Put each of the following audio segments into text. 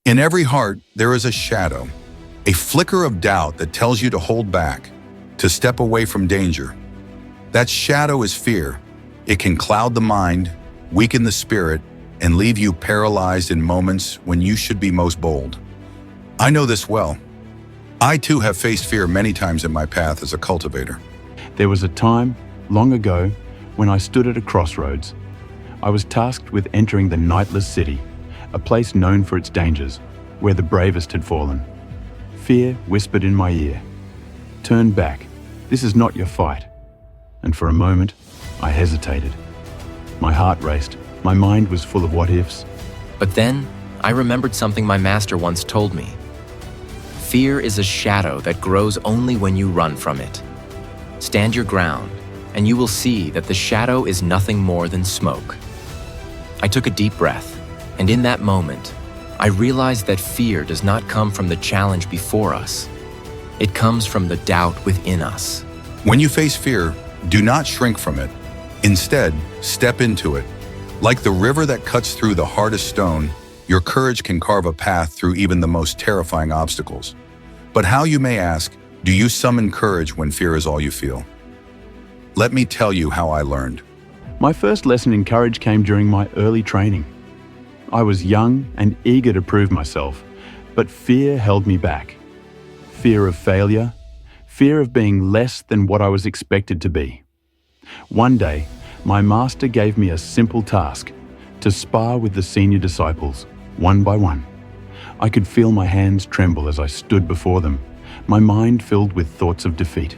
In every heart, there is a shadow, a flicker of doubt that tells you to hold back, to step away from danger. That shadow is fear. It can cloud the mind, weaken the spirit, and leave you paralyzed in moments when you should be most bold. I know this well. I too have faced fear many times in my path as a cultivator. There was a time, long ago, when I stood at a crossroads. I was tasked with entering the nightless city, a place known for its dangers, where the bravest had fallen. Fear whispered in my ear, "Turn back, this is not your fight." And for a moment, I hesitated. My heart raced, my mind was full of what-ifs. But then, I remembered something my master once told me. Fear is a shadow that grows only when you run from it. Stand your ground, and you will see that the shadow is nothing more than smoke. I took a deep breath, and in that moment, I realized that fear does not come from the challenge before us. It comes from the doubt within us. When you face fear, do not shrink from it. Instead, step into it. Like the river that cuts through the hardest stone, your courage can carve a path through even the most terrifying obstacles. But how, you may ask, do you summon courage when fear is all you feel? Let me tell you how I learned. My first lesson in courage came during my early training. I was young and eager to prove myself, but fear held me back. Fear of failure, fear of being less than what I was expected to be. One day, my master gave me a simple task, to spar with the senior disciples, one by one. I could feel my hands tremble as I stood before them, my mind filled with thoughts of defeat.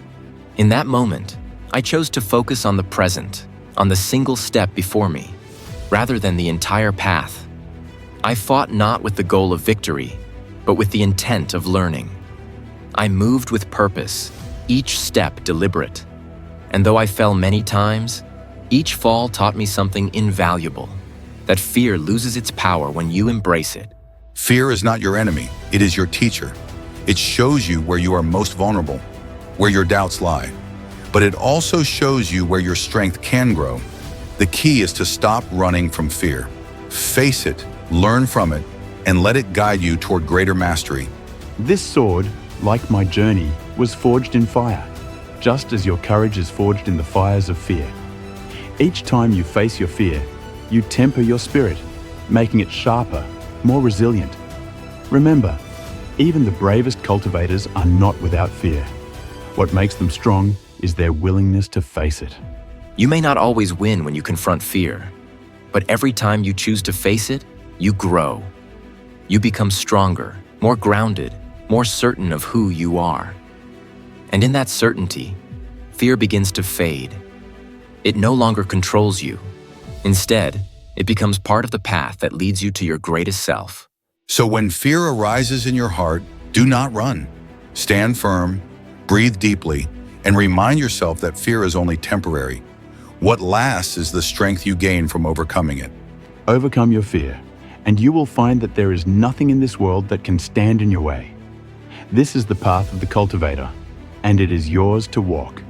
In that moment, I chose to focus on the present, on the single step before me, rather than the entire path. I fought not with the goal of victory, but with the intent of learning. I moved with purpose, each step deliberate. And though I fell many times, each fall taught me something invaluable, that fear loses its power when you embrace it. Fear is not your enemy, it is your teacher. It shows you where you are most vulnerable, where your doubts lie. But it also shows you where your strength can grow. The key is to stop running from fear. Face it, learn from it, and let it guide you toward greater mastery. This sword, like my journey, was forged in fire, just as your courage is forged in the fires of fear. Each time you face your fear, you temper your spirit, making it sharper, more resilient. Remember, even the bravest cultivators are not without fear. What makes them strong is their willingness to face it. You may not always win when you confront fear, but every time you choose to face it, you grow. You become stronger, more grounded, more certain of who you are. And in that certainty, fear begins to fade. It no longer controls you. Instead, it becomes part of the path that leads you to your greatest self. So when fear arises in your heart, do not run. Stand firm, breathe deeply, and remind yourself that fear is only temporary. What lasts is the strength you gain from overcoming it. Overcome your fear, and you will find that there is nothing in this world that can stand in your way. This is the path of the cultivator, and it is yours to walk.